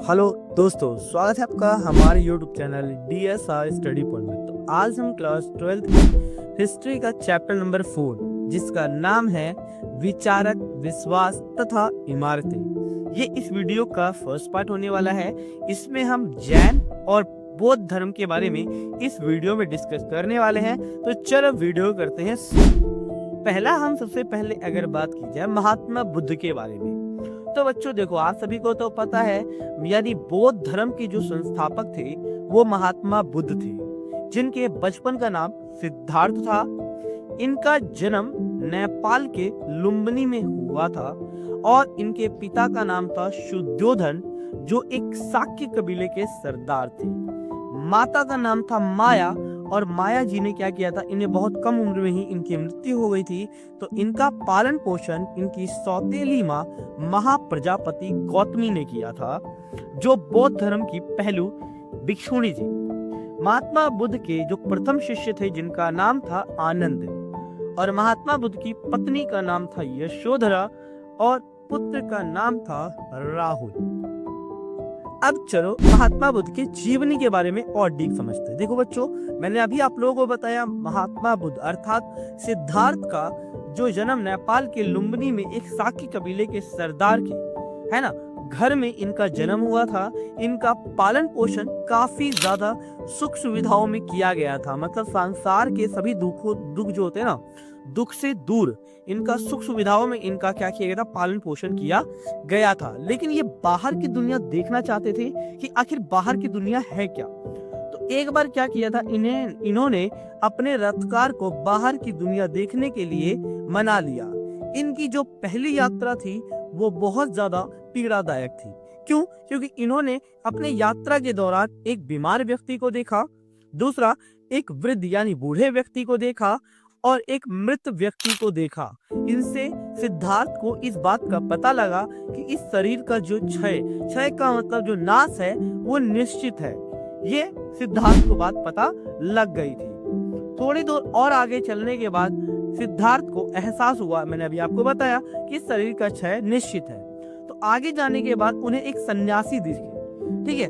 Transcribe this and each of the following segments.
Hello दोस्तों, स्वागत है आपका हमारे YouTube channel DSR study point में। तो आज हम क्लास 12th की हिस्ट्री का चैप्टर नंबर 4 जिसका नाम है विचारक, विश्वास तथा इमारतें। ये इस वीडियो का फर्स्ट पार्ट होने वाला है। इसमें हम जैन और बौद्ध धर्म के बारे में इस वीडियो में डिस्कस करने वाले हैं। तो चलो वीडियो करते हैं शुरू। हम सबसे पहले अगर बात की जाए महात्मा बुद्ध के बारे में, तो बच्चों देखो, आप सभी को तो पता है, यानी बौद्ध धर्म के जो संस्थापक थे वो महात्मा बुद्ध थे, जिनके बचपन का नाम सिद्धार्थ था। इनका जन्म नेपाल के लुम्बिनी में हुआ था और इनके पिता का नाम था शुद्धोधन, जो एक शाक्य कबीले के सरदार थे। माता का नाम था माया, और माया जी ने क्या किया था, इन्हें बहुत कम उम्र में ही इनकी मृत्यु हो गई थी। तो इनका पालन पोषण इनकी सौतेली माँ महाप्रजापति गौतमी ने किया था, जो बौद्ध धर्म की पहलू भिक्षुणी थी। महात्मा बुद्ध के जो प्रथम शिष्य थे जिनका नाम था आनंद, और महात्मा बुद्ध की पत्नी का नाम था यशोधरा और पुत्र का नाम था राहुल। अब चलो महात्मा बुद्ध के जीवनी के बारे में और डीप समझते हैं। देखो बच्चों, मैंने अभी आप लोगों को बताया महात्मा बुद्ध अर्थात सिद्धार्थ का जो जन्म नेपाल के लुम्बिनी में एक शाक्य कबीले के सरदार के, है ना, घर में इनका जन्म हुआ था। इनका पालन पोषण काफी ज्यादा सुख सुविधाओं में किया गया था। मतलब संसार के सभी दुख जो होते हैं ना, दुख से दूर इनका सुख सुविधाओं में इनका क्या किया गया था, पालन पोषण किया गया था। लेकिन ये बाहर की दुनिया देखना चाहते थे कि आखिर बाहर की दुनिया है क्या। तो एक बार क्या किया था, इन्होंने अपने रथकार को बाहर की दुनिया देखने के लिए मना लिया। इनकी जो पहली यात्रा थी वो बहुत ज्यादा पीड़ादायक थी। क्यों? क्योंकि इन्होंने अपने यात्रा के दौरान एक बीमार व्यक्ति को देखा, दूसरा एक वृद्ध यानी बूढ़े व्यक्ति को देखा, और एक मृत व्यक्ति को देखा। इनसे सिद्धार्थ को इस बात का पता लगा कि इस शरीर का जो क्षय का मतलब जो नाश है वो निश्चित है। ये सिद्धार्थ को बात पता लग गई थी। थोड़ी दूर और आगे चलने के बाद सिद्धार्थ को एहसास हुआ, मैंने अभी आपको बताया, कि इस शरीर का क्षय निश्चित है। तो आगे जाने के बाद उन्हें एक सन्यासी दिखे। ठीक है,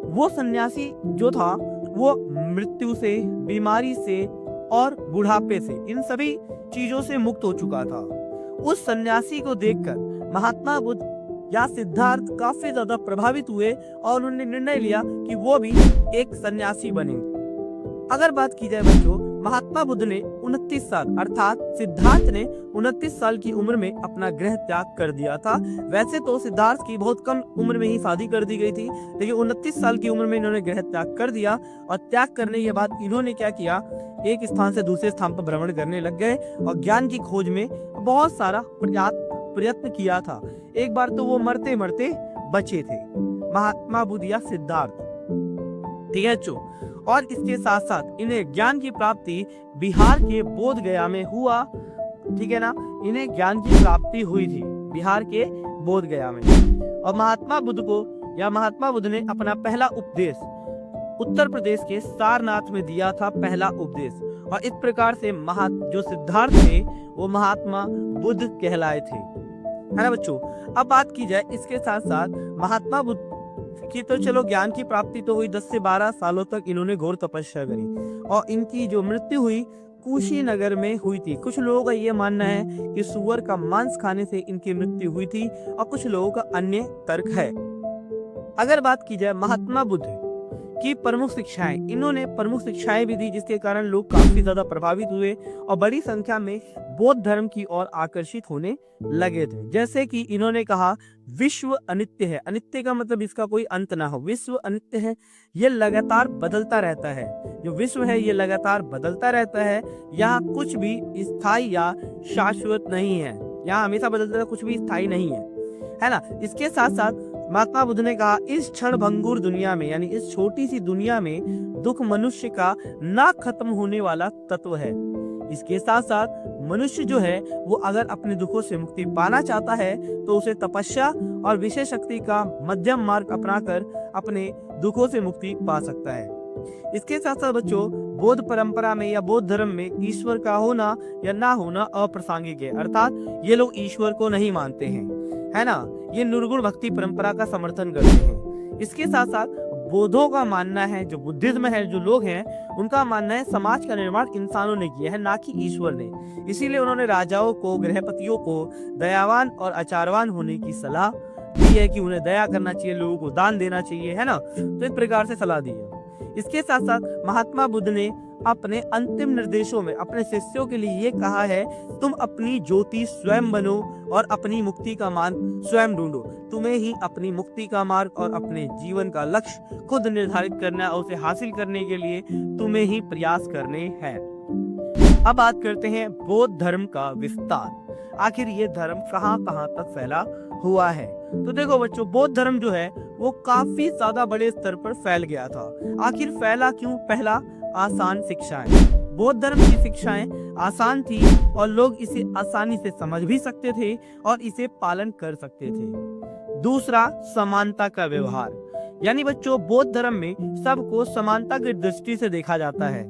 वो सन्यासी जो था वो मृत्यु से, बीमारी से और बुढ़ापे से, इन सभी चीजों से मुक्त हो चुका था। उस सन्यासी को देखकर महात्मा बुद्ध या सिद्धार्थ काफी ज्यादा प्रभावित हुए और उन्होंने निर्णय लिया कि वो भी एक सन्यासी बनेंगे। अगर बात की जाए बच्चों, महात्मा बुद्ध ने 29 साल अर्थात सिद्धार्थ ने 29 साल की उम्र में अपना गृह त्याग कर दिया था। वैसे तो सिद्धार्थ की बहुत कम उम्र में ही शादी कर दी गई थी, लेकिन 29 साल की उम्र में इन्होंने गृह त्याग कर दिया। और त्याग करने के बाद इन्होंने क्या किया, एक स्थान से दूसरे स्थान पर भ्रमण करने लग गए और ज्ञान की खोज में बहुत सारा प्रयत्न किया था। एक बार तो वो मरते मरते बचे थे, महात्मा बुद्ध या सिद्धार्थ। ठीक है बच्चों, और इसके साथ साथ इन्हें ज्ञान की प्राप्ति बिहार के बोध गया में हुआ। ठीक है ना, इन्हें ज्ञान की प्राप्ति हुई थी बिहार के बोध गया में। और महात्मा बुद्ध ने अपना पहला उपदेश उत्तर प्रदेश के सारनाथ में दिया था, पहला उपदेश। और इस प्रकार से जो सिद्धार्थ थे वो महात्मा बुद्ध कहलाए थे, है ना बच्चों। अब बात की जाए इसके साथ साथ महात्मा बुद्ध की, तो चलो ज्ञान की प्राप्ति तो हुई, 10 से 12 सालों तक इन्होंने घोर तपस्या करी और इनकी जो मृत्यु हुई कुशीनगर में हुई थी। कुछ लोगों का ये मानना है कि सुअर का मांस खाने से इनकी मृत्यु हुई थी और कुछ लोगों का अन्य तर्क है। अगर बात की जाए महात्मा बुद्ध की प्रमुख शिक्षाएं, इन्होंने प्रमुख शिक्षाएं भी दी जिसके कारण लोग काफी ज्यादा प्रभावित हुए और बड़ी संख्या में बौद्ध धर्म की ओर आकर्षित होने लगे थे। जैसे कि इन्होंने कहा, विश्व अनित्य है। अनित्य का मतलब इसका कोई अंत ना हो। विश्व अनित्य है, ये लगातार बदलता रहता है। जो विश्व है ये लगातार बदलता रहता है। यहाँ कुछ भी स्थायी या शाश्वत नहीं है। यहाँ हमेशा बदलता है, कुछ भी स्थायी नहीं है ना। इसके साथ साथ महात्मा बुद्ध ने कहा, इस क्षण भंगुर दुनिया में, यानी इस छोटी सी दुनिया में दुख मनुष्य का ना खत्म होने वाला तत्व है। इसके साथ साथ मनुष्य जो है वो अगर अपने दुखों से मुक्ति पाना चाहता है तो उसे तपस्या और विशेष शक्ति का मध्यम मार्ग अपनाकर अपने दुखों से मुक्ति पा सकता है। इसके साथ साथ बच्चों, बौद्ध परंपरा में या बौद्ध धर्म में ईश्वर का होना या ना होना अप्रासंगिक है, अर्थात ये लोग ईश्वर को नहीं मानते हैं, है ना, ये निर्गुण भक्ति परंपरा का समर्थन करते हैं। इसके साथ साथ बौद्धों का मानना है, जो बुद्धिज्म है, जो लोग हैं उनका मानना है समाज का निर्माण इंसानों ने किया है, ना कि ईश्वर ने। इसीलिए उन्होंने राजाओं को, गृहपतियों को दयावान और आचारवान होने की सलाह दी है कि उन्हें दया करना चाहिए, लोगों को दान देना चाहिए, है ना। तो इस प्रकार से सलाह दी है। इसके साथ साथ महात्मा बुद्ध ने अपने अंतिम निर्देशों में अपने शिष्यों के लिए ये कहा है, तुम अपनी ज्योति स्वयं बनो और अपनी मुक्ति का मार्ग स्वयं ढूंढो। तुम्हें ही अपनी मुक्ति का मार्ग और अपने जीवन का लक्ष्य खुद निर्धारित करना और उसे हासिल करने के लिए तुम्हें ही प्रयास करने हैं। अब बात करते हैं बौद्ध धर्म का विस्तार। आखिर ये धर्म कहां कहां तक फैला हुआ है। तो देखो बच्चों, बौद्ध धर्म जो है वो काफी ज्यादा बड़े स्तर पर फैल गया था। आखिर फैला क्यों? पहला, आसान शिक्षाएं। बौद्ध धर्म की शिक्षाएं आसान थी और लोग इसे आसानी से समझ भी सकते थे और इसे पालन कर सकते थे। दूसरा, समानता का व्यवहार, यानी बच्चों बौद्ध धर्म में सबको समानता की दृष्टि से देखा जाता है।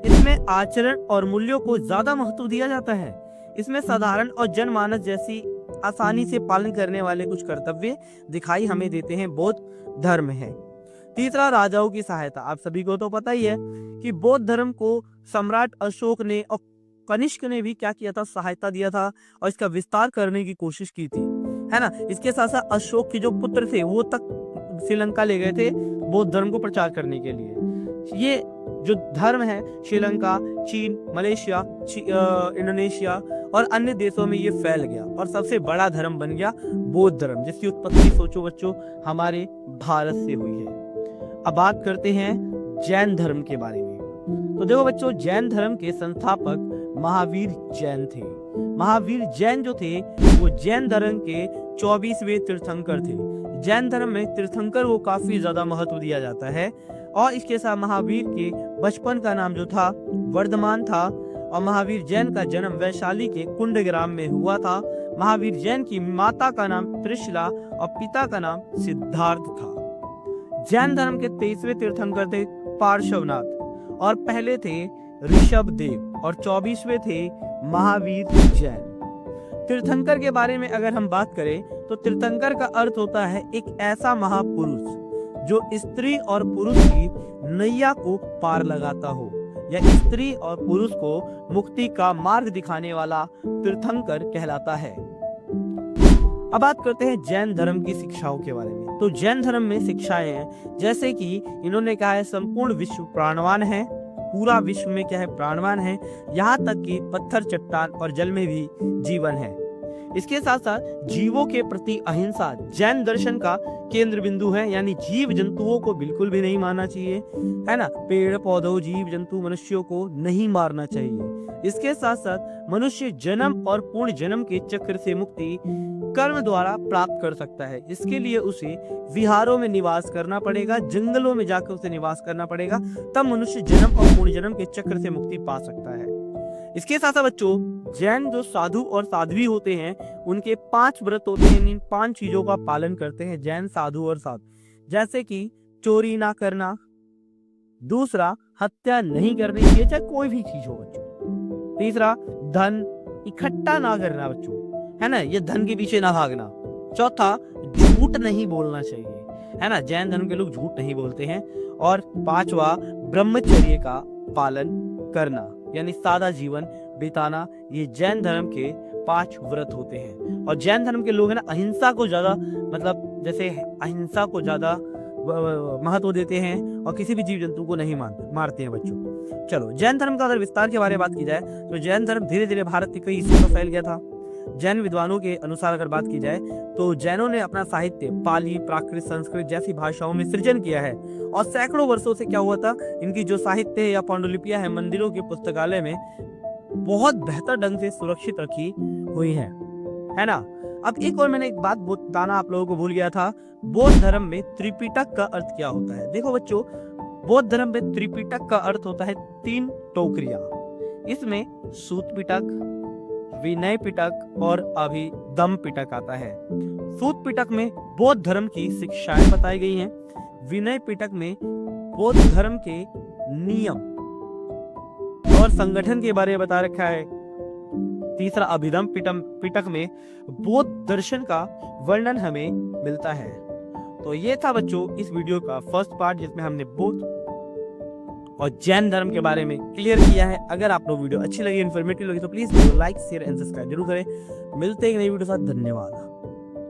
इसमें आचरण और मूल्यों को ज्यादा महत्व दिया जाता है। इसमें साधारण और जनमानस जैसी आसानी से पालन करने वाले कुछ कर्तव्य दिखाई हमें देते हैं बौद्ध धर्म है। तीसरा, राजाओं की सहायता। आप सभी को तो पता ही है कि बौद्ध धर्म को सम्राट अशोक ने और कनिष्क ने भी क्या किया था, सहायता दिया था और इसका विस्तार करने की कोशिश की थी, है ना। इसके साथ साथ अशोक के जो पुत्र थे वो तक श्रीलंका ले गए थे बौद्ध धर्म को प्रचार करने के लिए। ये जो धर्म है श्रीलंका, चीन, मलेशिया, इंडोनेशिया और अन्य देशों में ये फैल गया और सबसे बड़ा धर्म बन गया बौद्ध धर्म, जिसकी उत्पत्ति सोचो बच्चों हमारे भारत से हुई है। अब बात करते हैं जैन धर्म के बारे में। तो देखो बच्चों, जैन धर्म के संस्थापक महावीर जैन थे। महावीर जैन जो थे वो जैन धर्म के 24वें तीर्थंकर थे। जैन धर्म में तीर्थंकर को काफी ज्यादा महत्व दिया जाता है और इसके साथ महावीर के बचपन का नाम जो था वर्धमान था और महावीर जैन का जन्म वैशाली के कुंडग्राम में हुआ था। महावीर जैन की माता का नाम त्रिशला और पिता का नाम सिद्धार्थ था। जैन धर्म के 23वें तीर्थंकर थे पार्श्वनाथ और पहले थे ऋषभ देव और 24वें थे महावीर जैन। तीर्थंकर के बारे में अगर हम बात करें तो तीर्थंकर का अर्थ होता है एक ऐसा महापुरुष जो स्त्री और पुरुष की नैया को पार लगाता हो या स्त्री और पुरुष को मुक्ति का मार्ग दिखाने वाला तीर्थंकर कहलाता है। अब बात करते हैं जैन धर्म की शिक्षाओं के बारे में। तो जैन धर्म में शिक्षाएं हैं जैसे कि इन्होंने कहा है संपूर्ण विश्व प्राणवान है, पूरा विश्व में क्या है, प्राणवान है, यहाँ तक कि पत्थर, चट्टान और जल में भी जीवन है। इसके साथ साथ जीवों के प्रति अहिंसा जैन दर्शन का केंद्र बिंदु है, यानी जीव जंतुओं को बिल्कुल भी नहीं मारना चाहिए, है ना। पेड़ पौधों, जीव जंतु, मनुष्यों को नहीं मारना चाहिए। इसके साथ साथ मनुष्य जन्म और पूर्ण जन्म के चक्र से मुक्ति कर्म द्वारा प्राप्त कर सकता है। इसके लिए उसे विहारों में निवास करना पड़ेगा, जंगलों में जाकर उसे निवास करना पड़ेगा, तब मनुष्य जन्म और पूर्ण जन्म के चक्र से मुक्ति पा सकता है। इसके साथ साथ बच्चों जैन जो साधु और साध्वी होते हैं उनके 5 व्रत होते हैं। इन 5 चीजों का पालन करते हैं जैन साधु और साधु, जैसे कि चोरी ना करना, दूसरा हत्या नहीं करनी चाहिए चाहे कोई भी चीज हो बच्चों, तीसरा धन इकट्ठा ना करना बच्चों, है ना, ये धन के पीछे ना भागना, चौथा झूठ नहीं बोलना चाहिए, है ना, जैन धर्म के लोग झूठ नहीं बोलते हैं, और 5वां ब्रह्मचर्य का पालन करना यानी सादा जीवन बिताना। ये जैन धर्म के 5 व्रत होते हैं। और जैन धर्म के लोग है ना अहिंसा को ज्यादा, मतलब जैसे अहिंसा को ज्यादा महत्व देते हैं और किसी भी जीव जंतु को नहीं मारते हैं बच्चों। चलो जैन धर्म का अगर विस्तार के बारे में बात की जाए तो जैन धर्म धीरे धीरे भारत के कई हिस्सों में फैल गया था। जैन विद्वानों के अनुसार अगर बात की जाए तो जैनों ने अपना साहित्य पाली, प्राकृत, संस्कृत जैसी भाषाओं में सृजन किया है और सैकड़ों वर्षों से क्या हुआ था, इनकी जो साहित्य या पांडुलिपियां हैं मंदिरों के पुस्तकालय में बहुत बेहतर ढंग से सुरक्षित रखी हुई है ना। अब एक और मैंने एक बात बताना आप लोगों को भूल गया था, बौद्ध धर्म में त्रिपिटक का अर्थ क्या होता है। देखो बच्चों, बौद्ध धर्म में त्रिपिटक का अर्थ होता है 3 टोकरियां। इसमें सूत पिटक, विनय पिटक और अभिधम्म पिटक आता है। सूत पिटक में बौद्ध धर्म की शिक्षाएं बताई गई हैं, विनय पिटक में बौद्ध धर्म के नियम और संगठन के बारे में बता रखा है, तीसरा अभिधम पिटक में बौद्ध दर्शन का वर्णन हमें मिलता है। तो ये था बच्चों इस वीडियो का फर्स्ट पार्ट, जिसमें हमने बौद्ध और जैन धर्म के बारे में क्लियर किया है। अगर आप लोग वीडियो अच्छी लगी, इन्फॉर्मेटिव लगी, तो please like share and subscribe जरूर करें। मिलते हैं एक नई वीडियो के साथ। धन्यवाद।